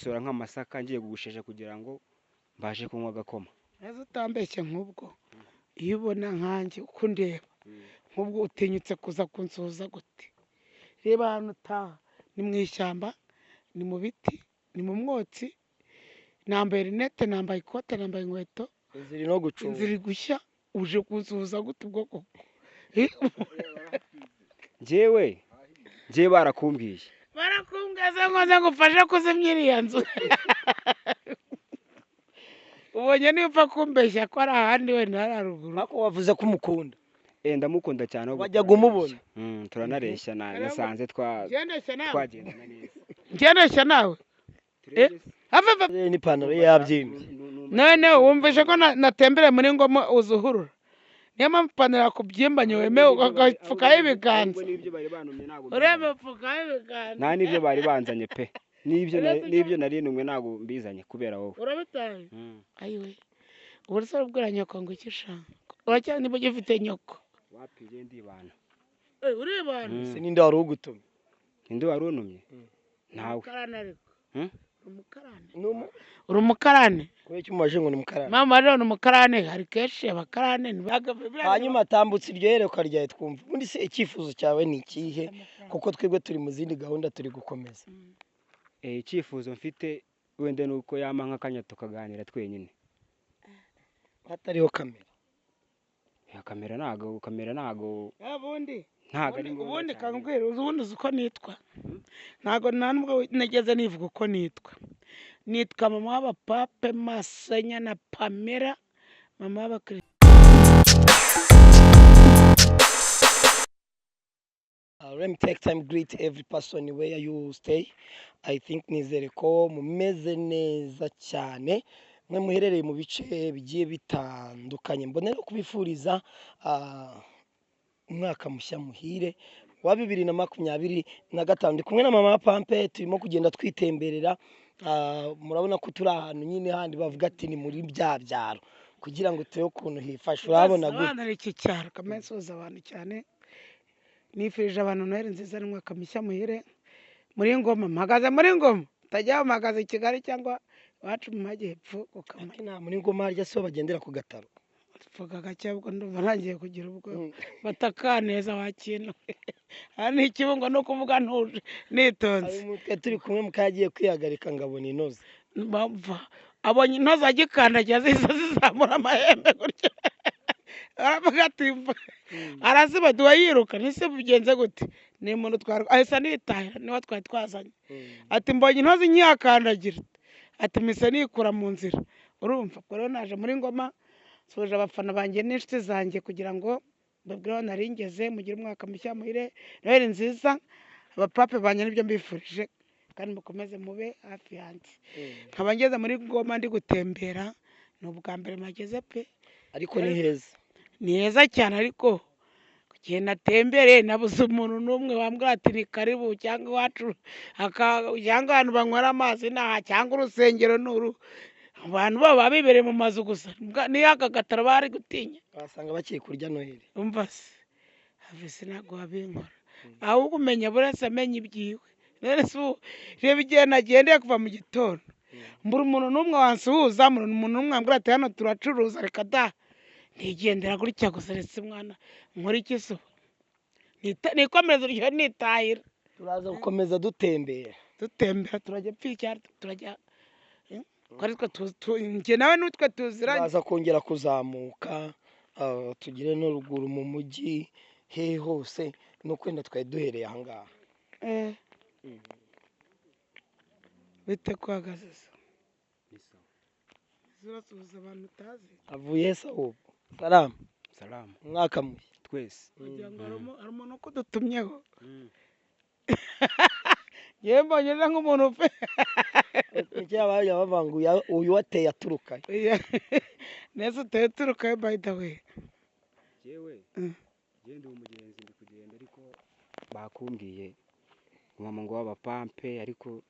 kugosora nk'amasaka ngiye kugushesha kugira ngo mbashe kunywa agakoma. Ese utambeshye nk'ubwo iyo ubona nkanjye uko ndeba nk'ubwo utinyutse kuza kunsuhuza gute? Reba ahantu utaha ni mu ishyamba, ni mu biti, ni mu mwotsi, nambaye rinete, nambaye ikote, nambaye inkweto, inzira no gucunga inzira gushya, uje kunsuhuza gute ubwo koko? Njyewe barakumbwiye Barakumbwaza ngo nze ngufashe kuzimya iriya nzu. Ubonye niba upfa kumbeshya ko ari ahandi wenda hari haruguru. ariko wavuze ko umukunda ndamukunda cyane ahubwo wajyaga umubona turanareshya nasanze twagendana neza. Ngendeshya nawe n'ipantaro ye yabyimbye none wumvishe ko natembereye muri Ngoma uzuhurura, niyo mpamvu ipantaro yakubyimbanye wemewe ugapfukaho ibiganza. Urebe upfukaho ibiganza nta n'ibyo bari banzanye pe, n'ibyo nari numwe ntabwo mbizanye kubera wowe. urabitaye ayiwe ubu se ubwira nyoko ngo iki shaka uracyari niba ugifite nyoko wapiriye ndibana uri ibana se ninde wari ugutumye ninde wari untumye nawe uri umukarane kubera icyo umaje ngo ni mukarane mama rero ni umukarane hari kenshi abakarane hanyuma atambutse iryo yerekwa ryawe twumva ubundi se icyifuzo cyawe ni ikihe kuko twebwe turi mu zindi gahunda turi gukomeza icyifuzo mfite wenda ni uko yama nk'akanya tukaganira twenyine hatariho kamera. kamera ntago ubundi ari ngombwa. ubundi kambwira ubundi uzi uko nitwa? Ntago nubwo nageze nivuga uko nitwa mama w'abapape Masenya na Pamela, mama w'abakristo. Let me take time greet every person where you stay. I think nizere ko mumeze neza cyane mwe muherereye mu bice bigiye bitandukanye. Mbonera kubifuriza umwaka mushya muhire wa 2025. Ndi kumwe na mama Pampe turimo kugenda twitemberera. Murabona ko turi ahantu nyine handi bavuga ati ni muri byabyaro kugira ngo tuye ukuntu hifasha. Urabona gute iki cyaro kamensoza abantu cyane. Nifurije abantu Noheli nziza n'umwaka mushya muhire. Muri Ngoma mpagaze muri Ngoma utajya mpagaze i Kigali cyangwa iwacu mu majyepfo nta muri Ngoma harya so bagendera ku gataro vuga gake ubwo ndumva ntangiye kugira ubwo batakaneza wakintu hari ikibungo no kuvuga ntuje nitonze. Mutwe turi kumwe mukagiye kwihagarika ngabona inoze bamva abonye intozi agikandagiye zizamura amahembe gutyo aravuga ati araziba duwa yiruka nise bigenze gute ni umuntu twari ahisa nitahira niwe twari twazanye ati mbonye intozi nyihakandagira ati mise nikura mu nzira. Urumva ko rero naje muri Ngoma soje abafana banjye n'inshuti zanjye kugira ngo babwire nari ngeze mugire umwaka mushya muhire Noheli nziza. Abapape banjye nibyo mbifurije kandi mukomeze mube hafi yanjye. Nkaba ngeze muri Ngoma ndi gutembera ni ubwa mbere mageze pe, ariko ni heza. Ni heza cyane ariko kugiye natembere nabuze umuntu n'umwe wambwira ati ni karibu cyangwa iwacu cyangwa ahantu banywera amazi naha cyangwa urusengero n'uru. Abantu baba bibereye mu mazu gusa ni akagatara bari gutinya basanga bakiye kurya Noheli. Umva se havise nago wabinkora ahubwo umenya burase amenye ibyiwe. None se reba igihe nagendeye kuva mu gitondo mbura umuntu n'umwe wansuhuza, umuntu n'umwe ambwira ati hano turacuruza reka da nigendera gutya gusa retse mwana nkora iki so nikomereza uryo nitahira. Turaza gukomeza dutembera turajya pfika turajya kwari twe nge nawe n'utwe tuziranye. Turaza kongera kuzamuka tugire no ruguru mu mujyi he hose no kwenda twari duhereye aha ngaha. Bite kwagaze se zirasuhuza abantu utazi avuye se ubu salamu umwaka mushya twese kugira ngo hari umuntu uko dutumyeho yewe mbonye nk'umuntu pe cyabaye bavanguye uyu wateye aturuka neza uteye aturuka by the way. yewe genda umugenzi ndi kugenda ariko bakumbwiye mama ngo w'abapampe ariko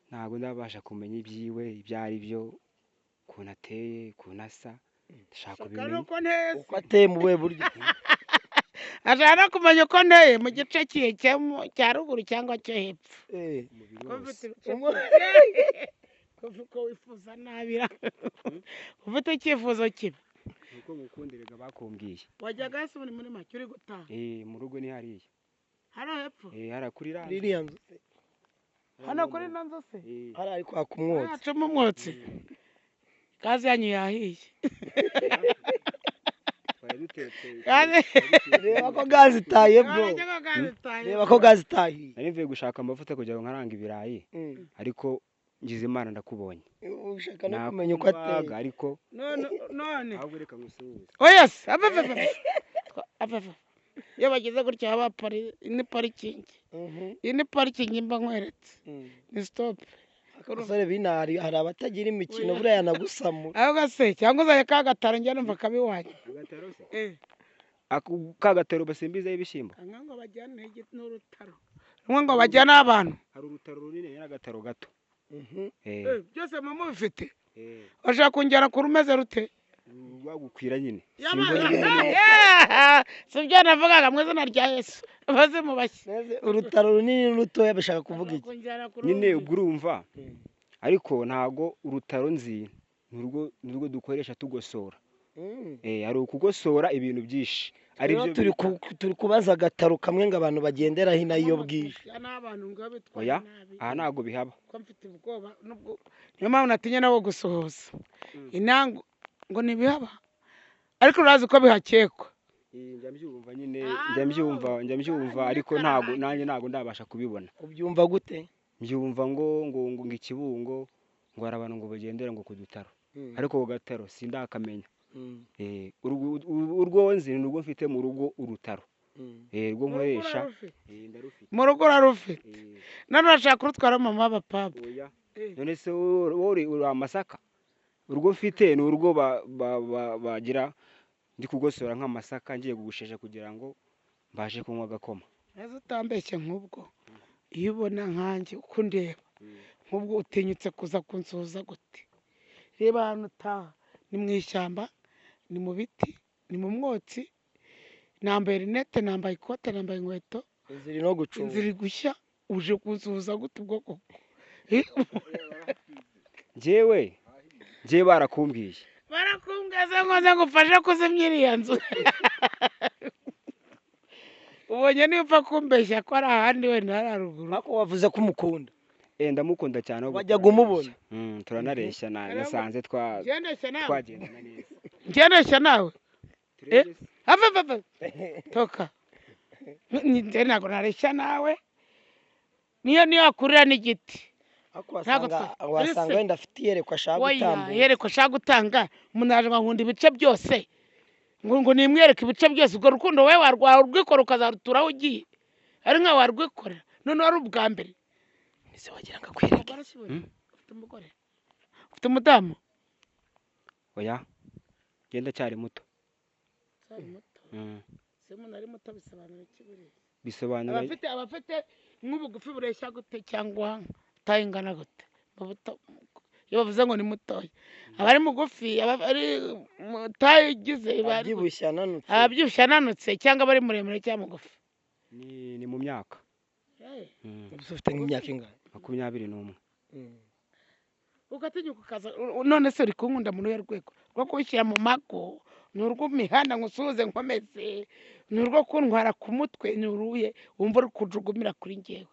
ntabwo ndabasha kumenya ibyiwe ibyo ari byo ukuntu ateye ukuntu asa. Ndashaka kubimenya uko ateye mu buhe buryo ashaka kumenya uko nteye mu gice cya ruguru cyangwa cyo hepfo. uko wifuza nabira ufite icyifuzo kibi nuko ngukundirega bakumbwiye wajyaga hasi muri make uri gutaha mu rugo ni hariya hano hepfo hara kuri ririya nzu hano kuri ino nzu se hari ari kwaka umwotsi hacamo umwotsi gaze yanyu yahiye reba ko gaze itaye bro reba ko gaze itahiye nari mvuye gushaka amavuta kugira ngo nkaranga ibirayi ariko ngize Imana ndakubonye ushaka no kumenya uko ateye ariko none ahubwo reka ngusuhuze oya se ava iyo bageze gutya haba ni parikingi iyi ni parikingi mba nkweretse ni stop abasore binari hari abatagira imikino buriya nagusamura ahubwo se cyangwa uzaye ka gataro njya numva kabiwanye agataro se ka gataro basimbizaho ibishyimbo ngo bajyane n'urutaro rumwe ngo bajyane abantu hari urutaro runini n'agataro gato byose mama bifite bashaka kunjyana ku rumeze rute wagukwira nyine si byo navugaga mu izina rya Yesu baze mu bashyi urutaro runini n'urutoya bashaka kuvuga iki nyine ubwo urumva ariko ntago urutaro nzi nurwo dukoresha tugosora ari ukugosora ibintu byinshi ari byo turi kubaza agataro kamwe ngo abantu bagendera hino iyo bwije oya aha ntago bihaba ko mfite ubwoba niyo mpamvu natinye nabo gusohoza inango ngo ntibihaba ariko urazi ko bihakekwa njya mbyumva nyine njya mbyumva ariko nanjye ntago ndabasha kubibona ubyumva gute mbyumva ngo ikibungo ngo hari abantu ngo bagendera ngo ku dutaro ariko ku gataro sindakamenya urwo nzi ni urwo mfite mu rugo urutaro rwo nkoresha mu rugo urarufite none urashaka kurutwara mama w'abapapa none se wowe uri amasaka urwo mfite ni urwo bagira ndi kugosora nk'amasaka ngiye kugushesha kugira ngo mbashe kunywa agakoma neza utambeshye nk'ubwo iyo ubona nkanjye uko ndeba nk'ubwo utinyutse kuza kunsuhuza gute reba ahantu utaha ni mu ishyamba ni mu biti ni mu mwotsi nambaye rinete nambaye ikote nambaye inkweto inzira no gucunga inzira gushya uje kunsuhuza gute ubwo koko njyewe barakumbwiye barakumbwiye ngo nze ngufashe kuzimya iriya nzu ubonye niba upfa kumbeshya ko ari ahandi wenda hari haruguru ariko wavuze ko umukunda ndamukunda cyane wajyaga umubona turanareshya nasanze twagendana neza ngendeshya nawe ava toka njye ntabwo nareshya nawe niyo akurira n'igiti wasanga wenda afite iyerekwa ashaka gutanga iyerekwa ashaka gutanga umuntu yaje nkunda ibice byose ngo nimwereke ibice byose urwo rukundo wowe warwikora ukazaruturaho ugiye ari nkawe warwikorera none wari ubwa mbere ese wagira ngo akwereke ufite umugore ufite umudamu oya genda cyari muto se umuntu ari muto bisobanura iki buriya bisobanura abafite nk'ubugufi bureshya gute cyangwa utayingana gute iyo bavuze ngo ni mutoya aba ari mugufi aba ari utayigize ababyibushye ananutse cyangwa aba ari muremure cyangwa mugufi ni mu myaka ufite nk'imyaka ingana 21 ugatinyuka ukaza none se uri kunkunda muri uyu rwego rwo kuwishyira mu mago ni urw'imihanda ngusuhuze nkomeze ni urwo kuntwara ku mutwe ni uruye wumva uri kujugumira kuri njyewe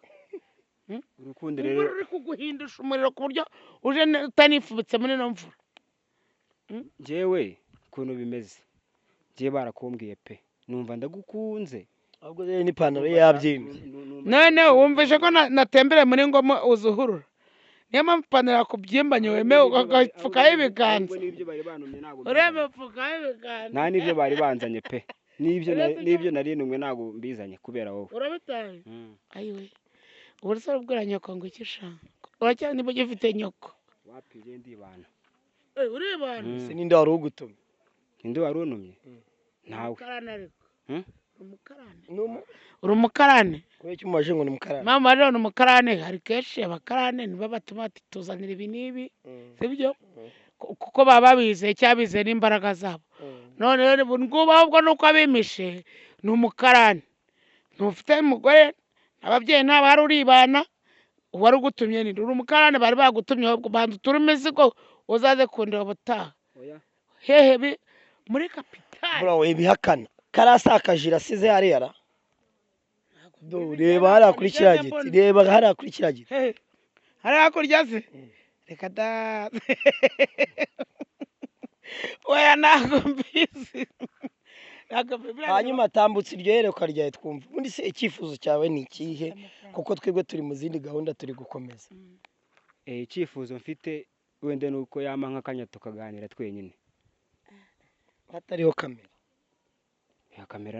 urukundo rero uri kuguhindisha umuriro ku buryo uje utanifubitse muri ino mvura njyewe ukuntu bimeze njyewe barakumbwiye pe numva ndagukunze ahubwo rero n'ipantaro ye yabyimbye none wumvishe ko natembereye muri ngoma uzuhurura niyo mpamvu ipantaro yakubyimbanye wemewe ugapfukaho ibiganza urebe upfukaho ibiganza nta n'ibyo bari banzanye pe n'ibyo nari numwe ntabwo mbizanye kubera wowe urabitaye ayiwe uburisoro bwira nyoko ngo iki shanga uracyari niba ugifite nyoko wapiriye ndibana uribana se ninde wari ugutumye ninde wari untumye ntawe uri umukarane kubera icyo umubaje ngo ni umukarane mama rero ni umukarane hari kenshi abakarane nibo batuma bati tuzanira ibi n'ibi sibyo kuko baba babizeye cyangwa bizeye n'imbaraga zabo none rero ngubu ahubwo nuko abimishe ni umukarane ntufite umugore ababyeyi ntabwo hari uribana wari ugutumye ninde uri umukarani bari bagutumye ahubwo banza uture imizigo uzaze kundeba ubutaha oya hehe muri kapitali bro ibihakana karasakajira asize hariya ra reba hariya kuri kiriya giti reba hariya kuri kiriya giti hariya hakurya se reka da oya ntabwo mbizi hanyuma tambutse iryo yerekwa ryawe twumva ubundi se icyifuzo cyawe ni ikihe kuko twebwe turi mu zindi gahunda turi gukomeza icyifuzo mfite wenda ni uko yama nk'akanya tukaganira twenyine hatariho kamera kamera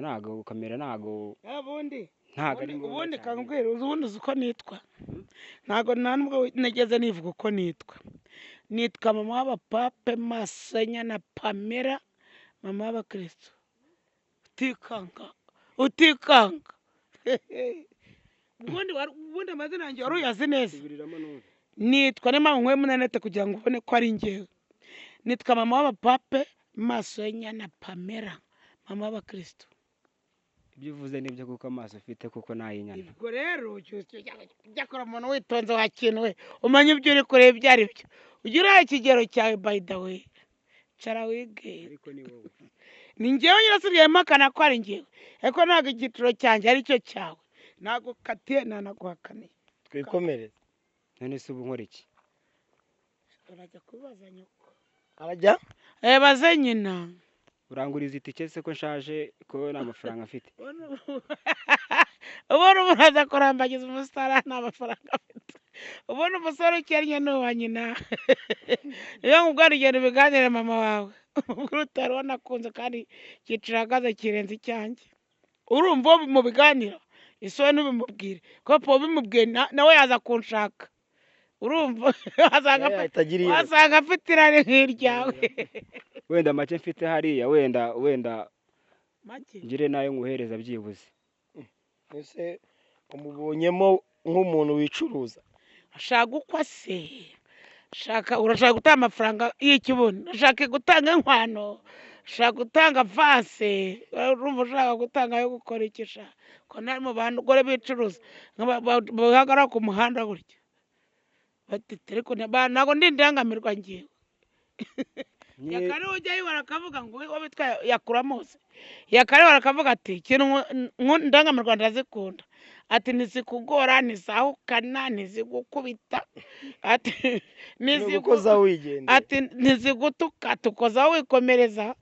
ntago ubundi ari ngombwa ubundi cyane. kambwira ubundi uzi uko nitwa ntabwo nta nubwo nageze nivuga uko nitwa mama w'abapape Masenya na Pamela mama w'abakristo utikanga ubundi amazina yanjye wari uyazi neza Subiriramo numve. nitwa niyo mpamvu nkwiye munanete kugira ngo ubone ko ari njyewe nitwa mama w'abapape Masenya na Pamela mama w'abakristo ibyo uvuze nibyo kuko amaso ufite kuko nayinyana ubwo rero ujya kora umuntu witonze wakinwe umenya ibyo uri kureba ibyo ari byo ujya uriha ikigero cyawe by the way cara wige ariko ni wowe ni njyewe nyine usigaye mpakana ko ari njyewe ariko ntabwo igiciro cyanjye ari cyo cyawe ntabwo katiye ntanaguhakaniye twikomereze none se ubu nkora iki urajya kubaza nyoko arajya baze nyina uranguriza itike se ko nshaje ko nta mafaranga afite ubona umuntu aza kurambagiza umusitari nta mafaranga afite ubona umusore ukennye ni uwa nyina iyo ngubwo ugenda ubiganire mama wawe ubwo utari wanakunze kandi icyiciro ahagaze kirenze icyanjye urumva uwo mu biganiro isoni ntubimubwire kuko ubimubwiye nawe yaza kunshaka urumva wasanga afite irari nk'iryawe wenda make mfite hariya wenda ngire nayo nguhereza byibuze ese umubonyemo nk'umuntu wicuruza ashaka uko se urashaka gutanga amafaranga y'ikibuni urashaka gutanga inkwano ushaka gutanga avanse urumva ushaka gutanga ayo gukora iki shaka ko nari mu bantu gore bicuruza bahagarara ku muhanda gutya batite ariko ntabwo ndi indangamirwa ngewe yakare ujya yibara akavuga ngo wowe bitwa yakuramuze yakare barakavuga ati ikintu indangamirwa ndazikunda ati ntizikugora ntizahukana ntizigukubita ati ntizigutuka tukozaho wikomereza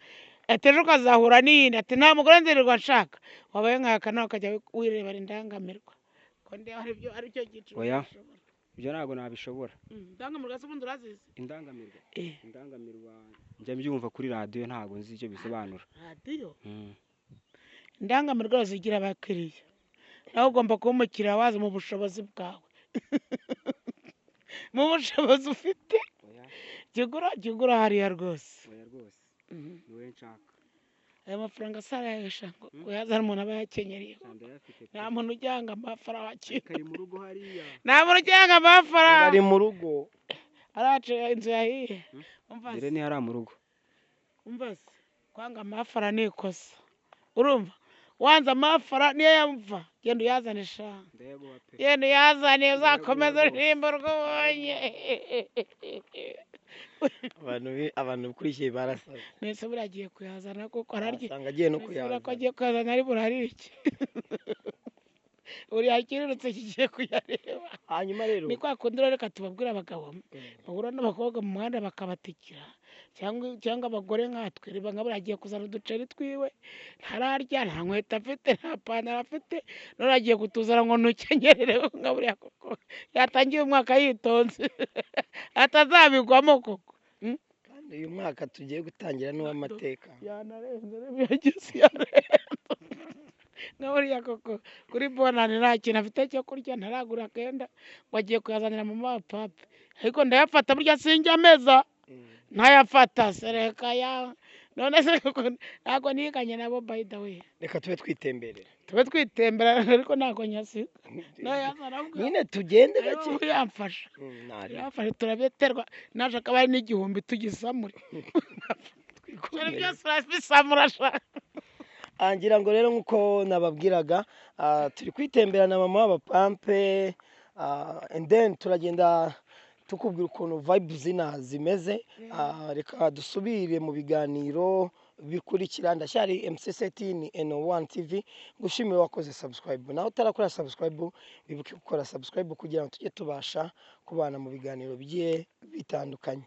ati ejo ukazahura n'iyindi ati nta mugore nzirirwa nshaka wabaye nkayakana ukajya wirebera indangamirwa ko ndeba ari cyo giciro oya ibyo ntabwo nabishobora indangamirwa se ubundi urazizi indangamirwa njya mbyumva kuri radiyo ntabwo nzi icyo bisobanura radiyo indangamirwa zigira abakiriya nawe ugomba kuba umukiriya waza mu bushobozi bwawe mu bushobozi ufite jya ugura hariya rwose niwe nshaka aya mafaranga asarayesha ngo uyazane umuntu aba yakenyereye nta muntu ujyanga amafaranga kari mu rugo hariya nta muntu ujyanga amafaranga ari mu rugo arace inzu yahiye dore ni hari mu rugo umva se kwanga amafaranga ni ikosa urumva wanze amafaranga niyo yamva genda uyazane sha genda uyazane uzakomeza urimbo rw'ubonye abantu ukurikiye barasaze nese buriya agiye kuyazana kuko ararya asanga agiye no kuyazana ko agiye kuyazana ari burarire iki uriya kirirutse kigiye kuyareba hanyuma rero ni kwa kundi reka tubabwire abagabo bahura n'abakobwa mu muhanda bakabatikira cyangwa abagore nkatwe reba nka buriya agiye kuzana uduceri twiwe ntararya nta nkweto afite nta pantaro afite none agiye kutuzana ngo ntukenyerere nka buriya koko yatangiye umwaka yitonze atazabigwamo koko kandi uyu mwaka tugiye gutangira n'uw'amateka yanarenze n'ibyagize yarenze nka buriya koko kuri bonani nta kintu afite cyo kurya ntaragura akenda ngo agiye kuyazanira mama wa pape ariko ndayafata burya sinjya ameza ntayafata sereka ya none se ntabwo niganye nabo by the way reka tube twitembera ariko ntabwo nyasiga nyine tugende gake yamfasha turabeterwa naje akaba ari n'igihumbi tugisamure byose urabisamura shaka ngira ngo rero nk'uko nababwiraga turi kwitemberana mama w'abapampe and then turagenda tukubwira ukuntu vibes zina zimeze. Reka dusubire mu biganiro bikurikira. Ndacyari MC ni N1 TV. Gushimira wakoze subscribe, nawe utarakora subscribe wibuke gukora subscribe kugira ngo tujye tubasha kubana mu biganiro bigiye bitandukanye.